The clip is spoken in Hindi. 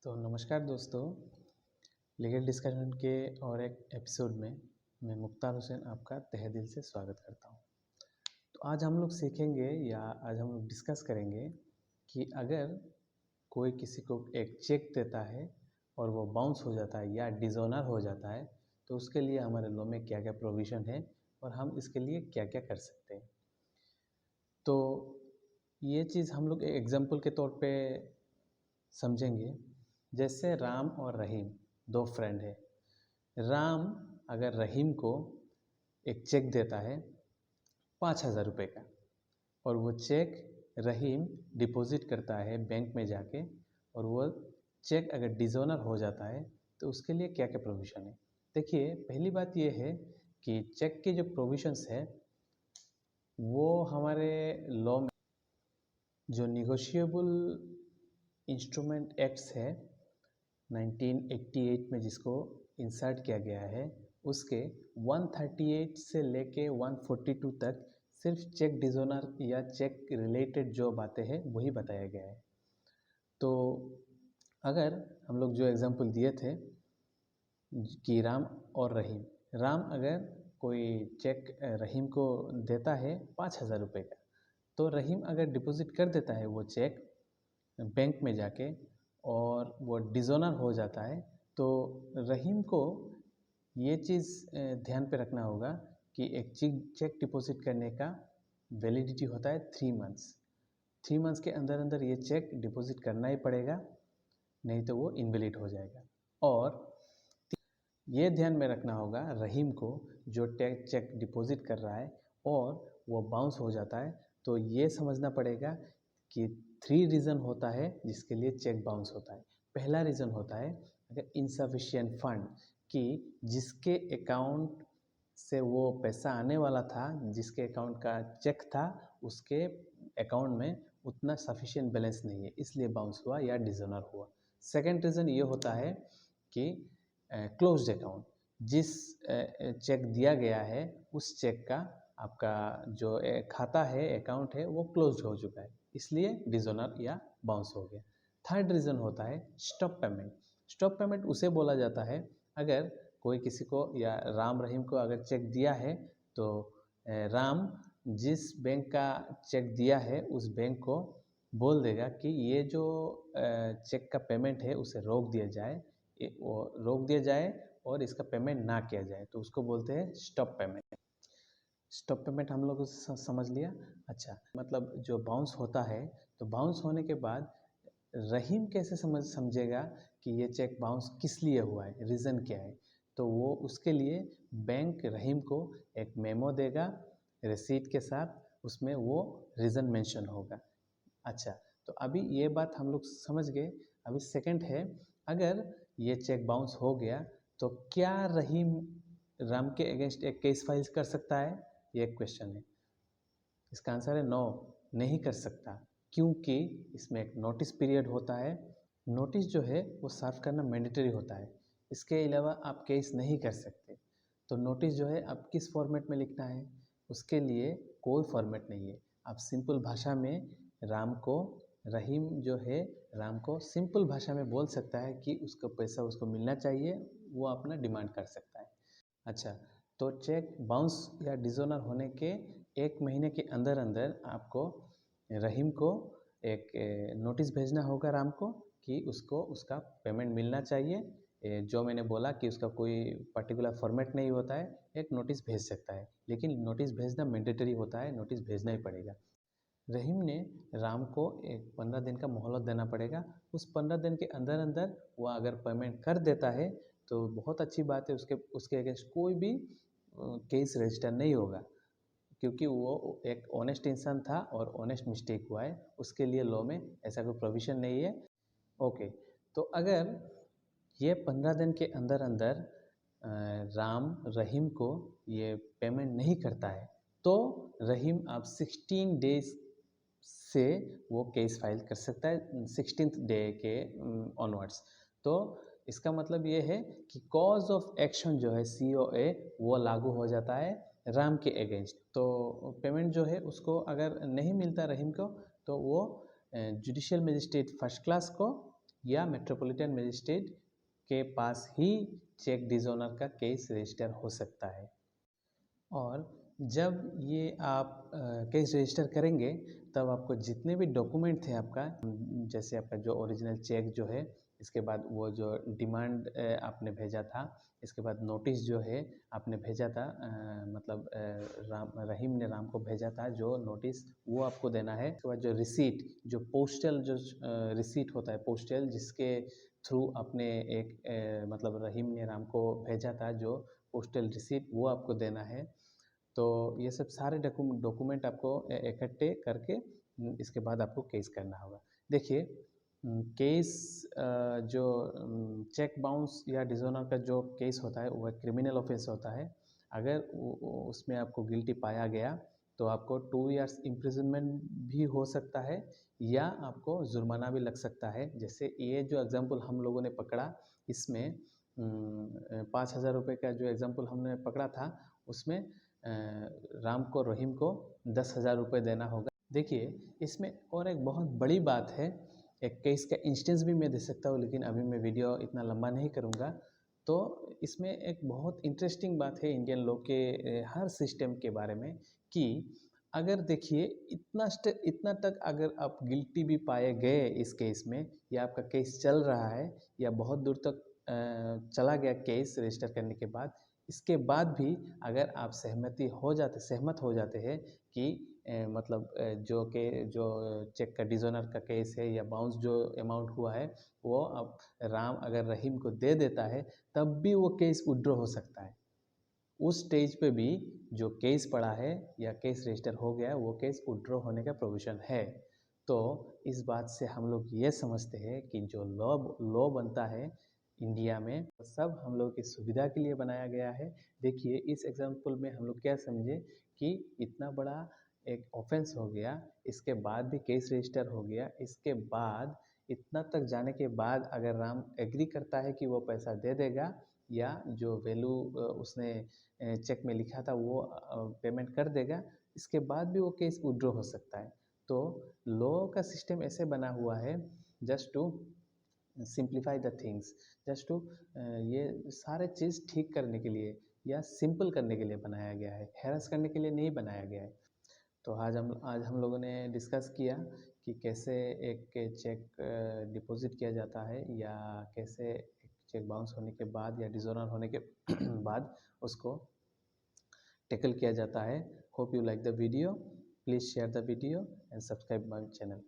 तो नमस्कार दोस्तों, लीगल डिस्कशन के और एक एपिसोड में मैं मुख्तार हुसैन आपका तहे दिल से स्वागत करता हूँ। तो आज हम लोग सीखेंगे या आज हम लोग डिस्कस करेंगे कि अगर कोई किसी को एक चेक देता है और वो बाउंस हो जाता है या डिसऑनर हो जाता है तो उसके लिए हमारे लॉ में क्या क्या प्रोविज़न है और हम इसके लिए क्या क्या कर सकते हैं। तो ये चीज़ हम लोग एग्जाम्पल के तौर पे समझेंगे। जैसे राम और रहीम दो फ्रेंड है। राम अगर रहीम को एक चेक देता है 5,000 रुपये का और वो चेक रहीम डिपॉजिट करता है बैंक में जाके और वो चेक अगर डिसऑनर हो जाता है तो उसके लिए क्या क्या प्रोविज़न है। देखिए, पहली बात ये है कि चेक के जो प्रोविज़न्स है वो हमारे लॉ में जो निगोशिएबल इंस्ट्रूमेंट एक्ट्स है 1988 में जिसको इंसर्ट किया गया है, उसके 138 से लेके 142 तक सिर्फ चेक डिसऑनर या चेक रिलेटेड जो बातें हैं वही बताया गया है। तो अगर हम लोग जो एग्जांपल दिए थे कि राम और रहीम, राम अगर कोई चेक रहीम को देता है 5,000 रुपये का, तो रहीम अगर डिपॉजिट कर देता है वो चेक बैंक में जाके और वो डिसऑनर हो जाता है तो रहीम को ये चीज़ ध्यान पे रखना होगा कि एक चेक डिपॉजिट करने का वैलिडिटी होता है 3 मंथ्स। 3 मंथ्स के अंदर अंदर ये चेक डिपॉजिट करना ही पड़ेगा, नहीं तो वो इनवैलिड हो जाएगा। और ये ध्यान में रखना होगा रहीम को जो चेक डिपॉजिट कर रहा है और वो बाउंस हो जाता है तो ये समझना पड़ेगा कि 3 रीज़न होता है जिसके लिए चेक बाउंस होता है। पहला रीज़न होता है अगर इनसफिशिएंट फंड, कि जिसके अकाउंट से वो पैसा आने वाला था, जिसके अकाउंट का चेक था, उसके अकाउंट में उतना सफिशिएंट बैलेंस नहीं है, इसलिए बाउंस हुआ या डिसऑनर हुआ। सेकंड रीज़न ये होता है कि क्लोज्ड अकाउंट, जिस चेक दिया गया है उस चेक का आपका जो खाता है, अकाउंट है, वो क्लोज्ड हो चुका है, इसलिए डिसऑनर या बाउंस हो गया। थर्ड रीज़न होता है स्टॉप पेमेंट। स्टॉप पेमेंट उसे बोला जाता है अगर कोई किसी को या राम रहीम को अगर चेक दिया है तो राम जिस बैंक का चेक दिया है उस बैंक को बोल देगा कि ये जो चेक का पेमेंट है उसे रोक दिया जाए, वो रोक दिया जाए और इसका पेमेंट ना किया जाए, तो उसको बोलते हैं स्टॉप पेमेंट। स्टॉप पेमेंट हम लोग समझ लिया। अच्छा, मतलब जो बाउंस होता है तो बाउंस होने के बाद रहीम कैसे समझेगा कि ये चेक बाउंस किस लिए हुआ है, रीज़न क्या है। तो वो उसके लिए बैंक रहीम को एक मेमो देगा रिसीट के साथ, उसमें वो रीज़न मेंशन होगा। अच्छा, तो अभी ये बात हम लोग समझ गए। अभी सेकंड है, अगर ये चेक बाउंस हो गया तो क्या रहीम राम के अगेंस्ट एक केस फाइल कर सकता है, ये एक क्वेश्चन है। इसका आंसर है नो, नहीं कर सकता, क्योंकि इसमें एक नोटिस पीरियड होता है। नोटिस जो है वो सर्व करना मैंडेटरी होता है, इसके अलावा आप केस नहीं कर सकते। तो नोटिस जो है आप किस फॉर्मेट में लिखना है, उसके लिए कोई फॉर्मेट नहीं है। आप सिंपल भाषा में राम को, रहीम जो है राम को सिंपल भाषा में बोल सकता है कि उसका पैसा उसको मिलना चाहिए, वो अपना डिमांड कर सकता है। अच्छा, तो चेक बाउंस या डिसऑनर होने के 1 महीने के अंदर अंदर आपको रहीम को एक नोटिस भेजना होगा राम को कि उसको उसका पेमेंट मिलना चाहिए। जो मैंने बोला कि उसका कोई पर्टिकुलर फॉर्मेट नहीं होता है, एक नोटिस भेज सकता है, लेकिन नोटिस भेजना मैंडेटरी होता है, नोटिस भेजना ही पड़ेगा। रहीम ने राम को एक 15 दिन का मोहलत देना पड़ेगा। उस 15 दिन के अंदर अंदर वो अगर पेमेंट कर देता है तो बहुत अच्छी बात है, उसके उसके अगेंस्ट कोई भी केस रजिस्टर नहीं होगा, क्योंकि वो एक ऑनेस्ट इंसान था और ऑनेस्ट मिस्टेक हुआ है, उसके लिए लॉ में ऐसा कोई प्रोविज़न नहीं है। ओके, तो अगर ये 15 दिन के अंदर अंदर राम रहीम को ये पेमेंट नहीं करता है तो रहीम आप 16 डेज से वो केस फाइल कर सकता है, 16th डे के ऑनवर्ड्स। तो इसका मतलब ये है कि कॉज ऑफ एक्शन जो है COA वो लागू हो जाता है राम के अगेंस्ट। तो पेमेंट जो है उसको अगर नहीं मिलता रहीम को तो वो जुडिशियल मजिस्ट्रेट फर्स्ट क्लास को या मेट्रोपॉलिटन मजिस्ट्रेट के पास ही चेक डिसऑनर का केस रजिस्टर हो सकता है। और जब ये आप केस रजिस्टर करेंगे तब आपको जितने भी डॉक्यूमेंट थे आपका, जैसे आपका जो ओरिजिनल चेक जो है, इसके बाद वो जो डिमांड आपने भेजा था, इसके बाद नोटिस जो है आपने भेजा था, मतलब रहीम ने राम को भेजा था जो नोटिस, वो आपको देना है। उसके बाद जो रिसीट, जो पोस्टल जो रिसीट होता है पोस्टल, जिसके थ्रू आपने एक मतलब रहीम ने राम को भेजा था जो पोस्टल रिसीट, वो आपको देना है। तो ये सब सारे डॉक्यूमेंट आपको इकट्ठे करके इसके बाद आपको केस करना होगा। देखिए, केस जो चेक बाउंस या डिसऑनर का जो केस होता है वह क्रिमिनल ऑफेंस होता है। अगर उसमें आपको गिल्टी पाया गया तो आपको 2 इयर्स इम्प्रिजनमेंट भी हो सकता है या आपको जुर्माना भी लग सकता है। जैसे ये जो एग्जांपल हम लोगों ने पकड़ा, इसमें 5,000 रुपये का जो एग्जांपल हमने पकड़ा था, उसमें राम को, रहीम को 10,000 रुपये देना होगा। देखिए, इसमें और एक बहुत बड़ी बात है, एक केस का इंस्टेंस भी मैं दे सकता हूँ, लेकिन अभी मैं वीडियो इतना लंबा नहीं करूँगा। तो इसमें एक बहुत इंटरेस्टिंग बात है इंडियन लॉ के हर सिस्टम के बारे में, कि अगर देखिए इतना तक अगर आप गिल्टी भी पाए गए इस केस में, या आपका केस चल रहा है या बहुत दूर तक चला गया केस रजिस्टर करने के बाद, इसके बाद भी अगर आप सहमत हो जाते हैं कि मतलब जो चेक का डिसऑनर का केस है या बाउंस जो अमाउंट हुआ है वो अब राम अगर रहीम को दे देता है, तब भी वो केस विड्रॉ हो सकता है। उस स्टेज पे भी जो केस पड़ा है या केस रजिस्टर हो गया है, वो केस विड्रॉ होने का प्रोविज़न है। तो इस बात से हम लोग ये समझते हैं कि जो लॉ बनता है इंडिया में, वो सब हम लोग की सुविधा के लिए बनाया गया है। देखिए, इस एग्जाम्पल में हम लोग क्या समझे कि इतना बड़ा एक ऑफेंस हो गया, इसके बाद भी केस रजिस्टर हो गया, इसके बाद इतना तक जाने के बाद अगर राम एग्री करता है कि वो पैसा दे देगा या जो वैल्यू उसने चेक में लिखा था वो पेमेंट कर देगा, इसके बाद भी वो केस विड्रॉ हो सकता है। तो लॉ का सिस्टम ऐसे बना हुआ है, just to simplify the things, just to ये सारे चीज़ ठीक करने के लिए या सिंपल करने के लिए बनाया गया है, हैरेस करने के लिए नहीं बनाया गया है। तो आज हम लोगों ने डिस्कस किया कि कैसे एक चेक डिपॉजिट किया जाता है, या कैसे एक चेक बाउंस होने के बाद या डिसऑनर होने के बाद उसको टैकल किया जाता है। Hope you like the video, please share the video and subscribe my channel.